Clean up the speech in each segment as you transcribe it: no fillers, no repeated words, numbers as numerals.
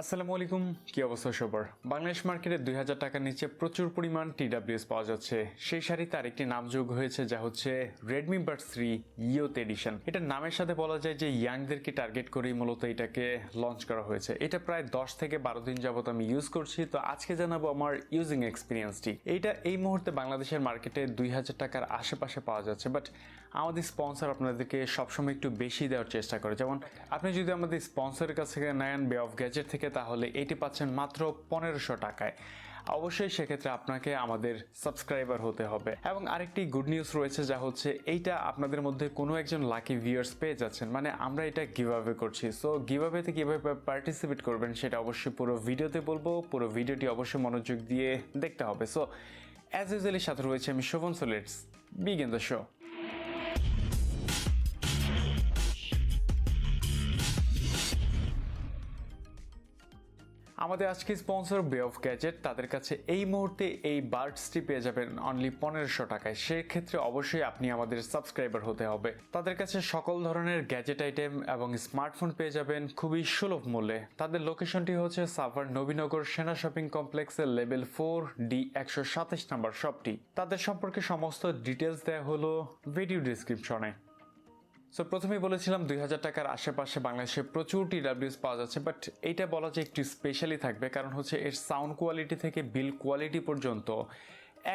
আসসালামু আলাইকুম, কি অবস্থা সবার? বাংলাদেশ মার্কেটে 2000 টাকার নিচে প্রচুর পরিমাণ TWS পাওয়া যাচ্ছে। সেই শাড়িতে আরেকটি নাম যোগ হয়েছে, যা হচ্ছে Redmi Buds 3 Youth Edition। এটা নামের সাথে বলা যায় যে ইয়াংদেরকে টার্গেট করেই মূলত এটাকে লঞ্চ করা হয়েছে। এটা প্রায় 10 থেকে 12 দিন যাবত আমি ইউজ করছি, তো আজকে জানাবো আমার ইউজিং এক্সপিরিয়েন্সটি। এইটা এই মুহূর্তে বাংলাদেশের মার্কেটে 2000 টাকার আশেপাশে পাওয়া যাচ্ছে, বাট আমাদের স্পন্সর আপনাদেরকে সবসময় একটু বেশি দেওয়ার চেষ্টা করে। যেমন আপনি যদি আমাদের স্পন্সরের কাছ থেকে নেন বে অফ গ্যাজেট থেকে, তাহলে এটি পাচ্ছেন মাত্র 1500 টাকায়। অবশ্যই সেক্ষেত্রে আপনাকে আমাদের সাবস্ক্রাইবার হতে হবে। এবং আরেকটি গুড নিউজ রয়েছে, যা হচ্ছে এইটা আপনাদের মধ্যে কোনো একজন লাকি ভিউয়ার্স পেয়ে যাচ্ছেন, মানে আমরা এটা গিভঅ্যাওয়ে করছি। সো গিভঅ্যাওয়েতে কিভাবে পার্টিসিপেট করবেন সেটা অবশ্যই পুরো ভিডিওতে বলবো। পুরো ভিডিওটি অবশ্যই মনোযোগ দিয়ে দেখতে হবে। সো অ্যাজ ইউজুয়ালি সাথে রয়েছে আমি Shuvon. So let's begin the show. আমাদের আজকে স্পন্সর বে অফ গ্যাজেট, তাদের কাছে এই মুহূর্তে এই বার্ডসটি পেয়ে যাবেন অনলি 1500 টাকায়। সেক্ষেত্রে অবশ্যই আপনি আমাদের সাবস্ক্রাইবার হতে হবে। তাদের কাছে সকল ধরনের গ্যাজেট আইটেম এবং স্মার্টফোন পেয়ে যাবেন খুবই সুলভ মূল্যে। তাদের লোকেশনটি হচ্ছে সাভার নবীনগর সেনা শপিং কমপ্লেক্সের লেভেল 4D 127 নম্বর শপটি। তাদের সম্পর্কে সমস্ত ডিটেলস দেওয়া হলো ভিডিও ডিসক্রিপশনে। সো প্রথমেই বলেছিলাম 2000 টাকার আশেপাশে বাংলাদেশে প্রচুর TWS পাওয়া যাচ্ছে, বাট এইটা বলা যায় একটু স্পেশালি থাকবে, কারণ হচ্ছে এর সাউন্ড কোয়ালিটি থেকে বিল কোয়ালিটি পর্যন্ত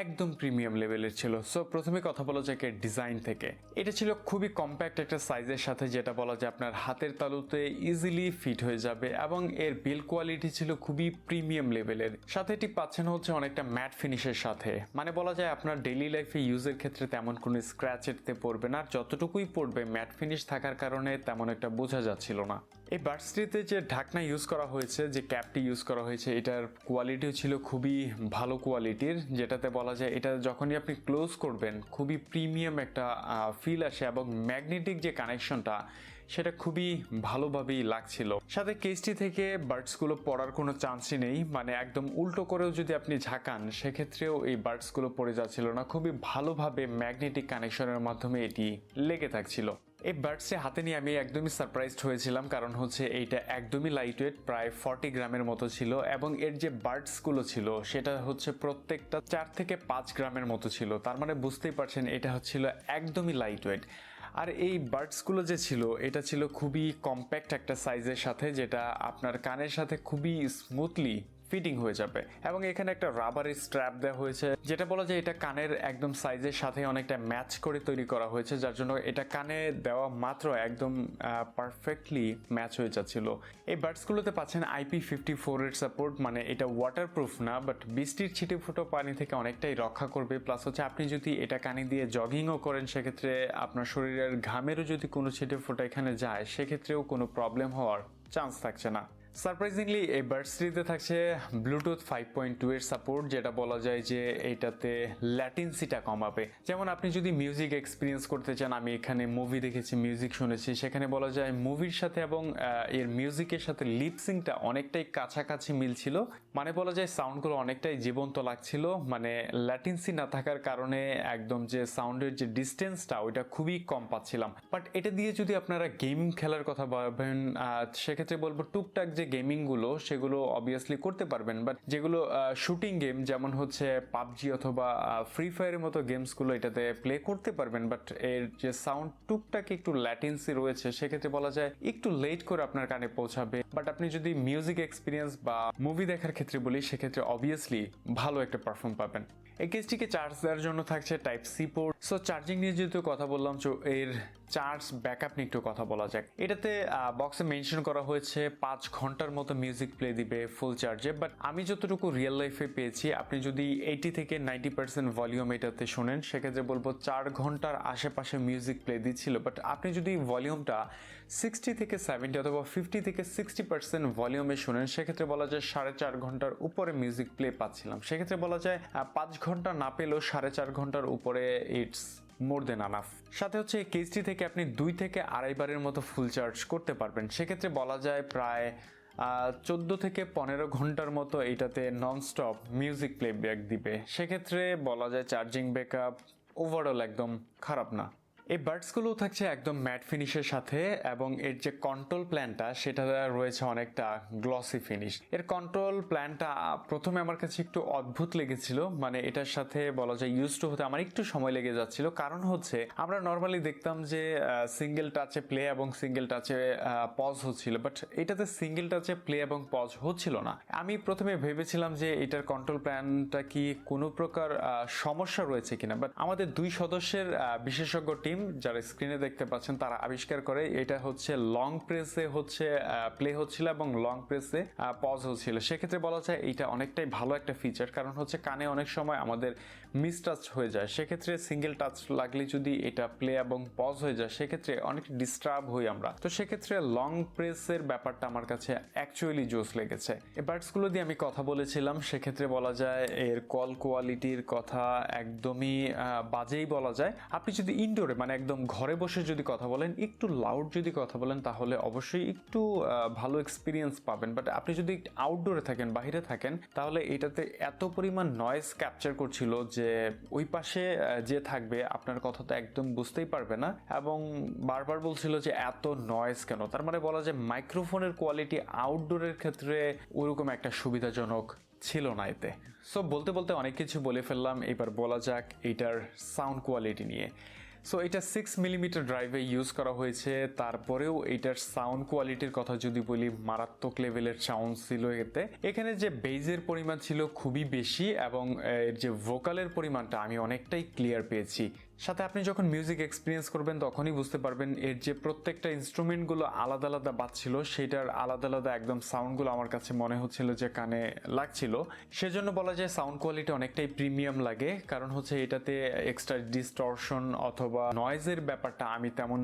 একদম প্রিমিয়াম লেভেলের ছিল। সো প্রথমে কথা বলা যায় এর ডিজাইন থেকে। এটা ছিল খুবই কম্প্যাক্ট একটা সাইজের সাথে, যেটা বলা যায় আপনার হাতের তালুতে ইজিলি ফিট হয়ে যাবে, এবং এর বিল কোয়ালিটি ছিল খুবই প্রিমিয়াম লেভেলের। সাথে এটি পাচ্ছেন হচ্ছে অনেকটা ম্যাট ফিনিশের সাথে, মানে বলা যায় আপনার ডেইলি লাইফে ইউজের ক্ষেত্রে তেমন কোনো স্ক্র্যাচ এতে পড়বে না, আর যতটুকুই পড়বে ম্যাট ফিনিশ থাকার কারণে তেমন একটা বোঝা যাচ্ছিল না। এই বাডসটিতে যে ঢাকনা ইউজ করা হয়েছে, যে ক্যাপটি ইউজ করা হয়েছে, এটার কোয়ালিটিও ছিল খুবই ভালো কোয়ালিটির, যেটাতে বলা যায় এটা যখনই আপনি ক্লোজ করবেন খুবই প্রিমিয়াম একটা ফিল আসে, এবং ম্যাগনেটিক যে কানেকশনটা সেটা খুবই ভালোভাবেই লাগছিল। সাথে কেসটি থেকে বার্ডসগুলো পড়ার কোনো চান্সই নেই, মানে একদম উল্টো করেও যদি আপনি ঝাঁকান সেক্ষেত্রেও এই বার্ডসগুলো পড়ে যাচ্ছিল না, খুবই ভালোভাবে ম্যাগনেটিক কানেকশনের মাধ্যমে এটি লেগে থাকছিল। এই বার্ডসটি হাতে নিয়ে আমি একদমই সারপ্রাইজড হয়েছিলাম, কারণ হচ্ছে এইটা একদমই লাইট ওয়েট, প্রায় 40 গ্রামের মতো ছিল, এবং এর যে বার্ডসগুলো ছিল সেটা হচ্ছে প্রত্যেকটা 4 থেকে 5 গ্রামের মতো ছিল। তার মানে বুঝতেই পারছেন এটা হচ্ছিল একদমই লাইট ওয়েট। আর এই বার্ডসগুলো যে ছিল এটা ছিল খুবই কম্প্যাক্ট একটা সাইজের সাথে, যেটা আপনার কানের সাথে খুবই স্মুথলি ফিটিং হয়ে যাবে। এবং এখানে একটা রাবারের স্ট্র্যাপ দেওয়া হয়েছে, যেটা বলা যায় এটা কানের একদম সাইজের সাথে অনেকটা ম্যাচ করে তৈরি করা হয়েছে, যার জন্য এটা কানে দেওয়া মাত্র একদম পারফেক্টলি ম্যাচ হয়ে যাচ্ছিল। এই বার্ডসগুলোতে পাচ্ছেন IP54 এর সাপোর্ট, মানে এটা ওয়াটারপ্রুফ না, বাট বৃষ্টির ছিটে ফুটো পানি থেকে অনেকটাই রক্ষা করবে। প্লাস হচ্ছে আপনি যদি এটা কানে দিয়ে জগিংও করেন, সেক্ষেত্রে আপনার শরীরের ঘামেরও যদি কোনো ছিটে ফোঁটা এখানে যায়, সেক্ষেত্রেও কোনো প্রবলেম হওয়ার চান্স থাকছে না। সারপ্রাইজিংলি এই বাডসটিতে থাকছে ব্লুটুথ 5.2 এর সাপোর্ট, যেটা বলা যায় যে এইটাতে ল্যাটেন্সিটা কমাবে। যেমন আপনি যদি মিউজিক এক্সপিরিয়েন্স করতে চান, আমি এখানে মুভি দেখেছি, মিউজিক শুনেছি, সেখানে বলা যায় মুভির সাথে এবং এর মিউজিকের সাথে লিপসিংটা অনেকটাই কাছাকাছি মিলছিল, মানে বলা যায় সাউন্ডগুলো অনেকটাই জীবন্ত লাগছিল, মানে ল্যাটেন্সি না থাকার কারণে একদম যে সাউন্ডের যে ডিস্টেন্সটা ওইটা খুবই কম পাচ্ছিলাম। বাট এটা দিয়ে যদি আপনারা গেম খেলার কথা ভাবেন, সেক্ষেত্রে বলবো টুকটাক যে গেমিং গুলো সেগুলো অবভিয়াসলি করতে পারবেন, বাট যেগুলো শুটিং গেম যেমন হচ্ছে পাবজি অথবা ফ্রি ফায়ারের মতো গেমস গুলো এটাতে প্লে করতে পারবেন, বাট এর যে সাউন্ড টুকটাক একটু ল্যাটেন্সি রয়েছে, সেক্ষেত্রে বলা যায় একটু লেট করে আপনার কানে পৌঁছাবে। বাট আপনি যদি মিউজিক এক্সপিরিয়েন্স বা মুভি দেখার ক্ষেত্রে বলি, সেক্ষেত্রে অবভিয়াসলি ভালো একটা পারফর্ম পাবেন। এই কেসটিকে চার্জ দেওয়ার জন্য থাকছে type C port. So charging নিয়ে যেহেতু কথা বললাম, তো এর চার্জ ব্যাকআপ নিয়ে একটু কথা বলা যাক। এটাতে বক্সে মেনশন করা হয়েছে 5 ঘন্টার মতো মিউজিক প্লে দিবে ফুল চার্জে, বাট আমি যতটুকু রিয়েল লাইফে পেয়েছি, আপনি যদি 80 থেকে 90% ভলিউম এটাতে শোনেন, সেক্ষেত্রে বলবো 4 ঘন্টার আশেপাশে মিউজিক প্লে দিচ্ছিল। বাট আপনি যদি ভলিউমটা 60 থেকে 70 অথবা 50 থেকে 60% ভলিউমে শোনেন, সেক্ষেত্রে বলা যায় 4.5 ঘন্টার উপরে মিউজিক প্লে পাচ্ছিলাম। সেক্ষেত্রে বলা যায় 5 ঘন্টা না পেলেও 4.5 ঘন্টার উপরে ইটস মোর দেন আনাফ। সাথে হচ্ছে এই কেসটি থেকে আপনি 2 থেকে 2.5 বারের মতো ফুল চার্জ করতে পারবেন। সেক্ষেত্রে বলা যায় প্রায় 14 থেকে 15 ঘন্টার মতো এইটাতে ননস্টপ মিউজিক প্লেব্যাক দিবে। সেক্ষেত্রে বলা যায় চার্জিং ব্যাকআপ ওভারঅল একদম খারাপ না। এই বাডসগুলো থাকছে একদম ম্যাট ফিনিশের সাথে এবং এর যে কন্ট্রোল প্ল্যানটা সেটা রয়েছে অনেকটা গ্লসি ফিনিশ। এর কন্ট্রোল প্ল্যানটা প্রথমে আমার কাছে একটু অদ্ভুত লেগেছিল, মানে এটার সাথে বলা যায় ইউজ টু হতে আমার একটু সময় লেগে যাচ্ছিল। কারণ হচ্ছে আমরা নর্মালি দেখতাম যে সিঙ্গেল টাচে প্লে এবং সিঙ্গেল টাচে পজ হচ্ছিল, বাট এটাতে সিঙ্গেল টাচে প্লে এবং পজ হচ্ছিল না। আমি প্রথমে ভেবেছিলাম যে এটার কন্ট্রোল প্ল্যানটা কি কোনো প্রকার সমস্যা রয়েছে কিনা, বাট আমাদের 2 সদস্যের বিশেষজ্ঞ টিম যারা স্ক্রিনে দেখতে পাচ্ছেন তারা আবিষ্কার করে এটা হচ্ছে লং প্রেসে হচ্ছে প্লে হচ্ছিল এবং লং প্রেসে পজ হচ্ছিল। সেক্ষেত্রে বলা যায় এটা অনেকটাই ভালো একটা ফিচার, কারণ হচ্ছে কানে অনেক সময় আমাদের মিসটাচ হয়ে যায়। সেক্ষেত্রে সিঙ্গেল টাচ লাগলে যদি এটা প্লে এবং পজ হয়ে যায় সেক্ষেত্রে অনেক ডিস্টার্ব হই আমরা। তো সেক্ষেত্রে লং প্রেসের ব্যাপারটা আমার কাছে অ্যাকচুয়ালি জোস লেগেছে। এই বাডসগুলো দিয়ে আমি কথা বলেছিলাম, সেক্ষেত্রে বলা যায় এর কল কোয়ালিটির কথা একদমই বাজেই বলা যায়। আপনি যদি ইনডোরে মানে একদম ঘরে বসে যদি কথা বলেন, একটু লাউড যদি কথা বলেন তাহলে অবশ্যই একটু ভালো এক্সপিরিয়েন্স পাবেন। বাট আপনি যদি আউটডোরে থাকেন, বাইরে থাকেন, তাহলে এটাতে এত পরিমাণ নয়েজ ক্যাপচার করছিল যে ওই পাশে যে থাকবে আপনার কথা তো একদম বুঝতেই পারবে না এবং বারবার বলছিল যে এত নয়েজ কেন। তার মানে বলা যায় মাইক্রোফোনের কোয়ালিটি আউটডোরের ক্ষেত্রে ওরকম একটা সুবিধাজনক ছিল না এতে। সো বলতে বলতে অনেক কিছু বলে ফেললাম, এবার বলা যাক এটার সাউন্ড কোয়ালিটি নিয়ে। সো এটা 6 মিলিমিটার ড্রাইভে ইউজ করা হয়েছে, তারপরেও এটার সাউন্ড কোয়ালিটির কথা যদি বলি মারাত্মক লেভেলের সাউন্ড ছিল এতে। এখানে যে বেজের পরিমাণ ছিল খুবই বেশি এবং এর যে ভোকালের পরিমাণটা আমি অনেকটাই ক্লিয়ার পেয়েছি। সাথে আপনি যখন মিউজিক এক্সপিরিয়েন্স করবেন তখনই বুঝতে পারবেন এর যে প্রত্যেকটা ইনস্ট্রুমেন্টগুলো আলাদা আলাদা বাজছিল, সেটার আলাদা আলাদা একদম সাউন্ডগুলো আমার কাছে মনে হচ্ছিল যে কানে লাগছিল। সেজন্য বলা যায় সাউন্ড কোয়ালিটি অনেকটাই প্রিমিয়াম লাগে, কারণ হচ্ছে এটাতে এক্সট্রা ডিস্টরশন অথবা নয়েজের ব্যাপারটা আমি তেমন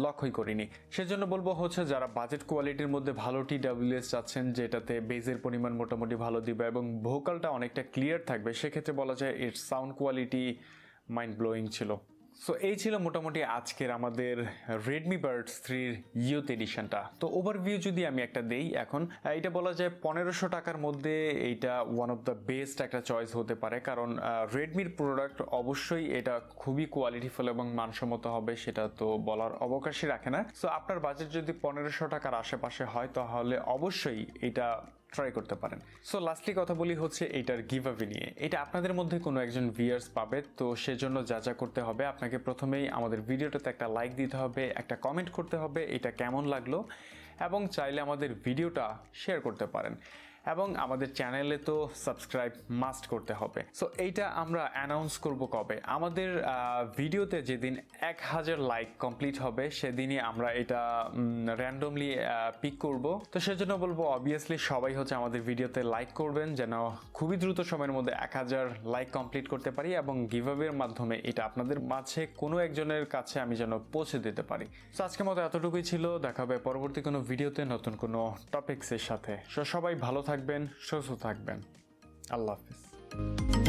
লক্ষ্যই করিনি। সেজন্য বলবো হচ্ছে যারা বাজেট কোয়ালিটির মধ্যে ভালো TWS চাচ্ছেন, যেটাতে বেজের পরিমাণ মোটামুটি ভালো দিবে এবং ভোকালটা অনেকটা ক্লিয়ার থাকবে, সেক্ষেত্রে বলা যায় এর সাউন্ড কোয়ালিটি মাইন্ড ব্লোয়িং ছিল। সো এই ছিল মোটামুটি আজকের আমাদের Redmi Buds 3 ইউথ এডিশনটা। তো ওভারভিউ যদি আমি একটা দেই, এখন এটা বলা যায় 1500 টাকার মধ্যে এইটা ওয়ান অফ দ্য বেস্ট একটা চয়েস হতে পারে, কারণ রেডমির প্রোডাক্ট অবশ্যই এটা খুবই কোয়ালিটিফুল এবং মানসম্মত হবে, সেটা তো বলার অবকাশই রাখে না। সো আপনার বাজেট যদি 1500 টাকার আশেপাশে হয় তাহলে অবশ্যই এটা ট্রাই করতে পারেন। সো লাস্টলি কথা বলি হচ্ছে এটার গিভঅ্যাওয়ে নিয়ে। এটা আপনাদের মধ্যে কোনো একজন ভিউয়ার্স পাবে, তো সেজন্য যা যা করতে হবে আপনাকে প্রথমেই আমাদের ভিডিওটাতে একটা লাইক দিতে হবে, একটা কমেন্ট করতে হবে এটা কেমন লাগলো, এবং চাইলে আমাদের ভিডিওটা শেয়ার করতে পারেন এবং আমাদের চ্যানেলে তো সাবস্ক্রাইব মাস্ট করতে হবে। সো এইটা আমরা অ্যানাউন্স করব কবে? আমাদের ভিডিওতে যেদিন 1000 লাইক কমপ্লিট হবে সেদিনই আমরা এটা র্যান্ডমলি পিক করব। তো সেজন্য বলবো অবভিয়াসলি সবাই হচ্ছে আমাদের ভিডিওতে লাইক করবেন, যেন খুবই দ্রুত সময়ের মধ্যে 1000 লাইক কমপ্লিট করতে পারি এবং গিভঅ্যাওয়ের মাধ্যমে এটা আপনাদের মাঝে কোনো একজনের কাছে আমি যেন পৌঁছে দিতে পারি। সো আজকের মতো এতটুকুই ছিল, দেখা হবে পরবর্তী কোনো ভিডিওতে নতুন কোনো টপিকসের সাথে। সো সবাই ভালো থাকবেন, সুস্থ থাকবেন। আল্লাহ হাফিজ।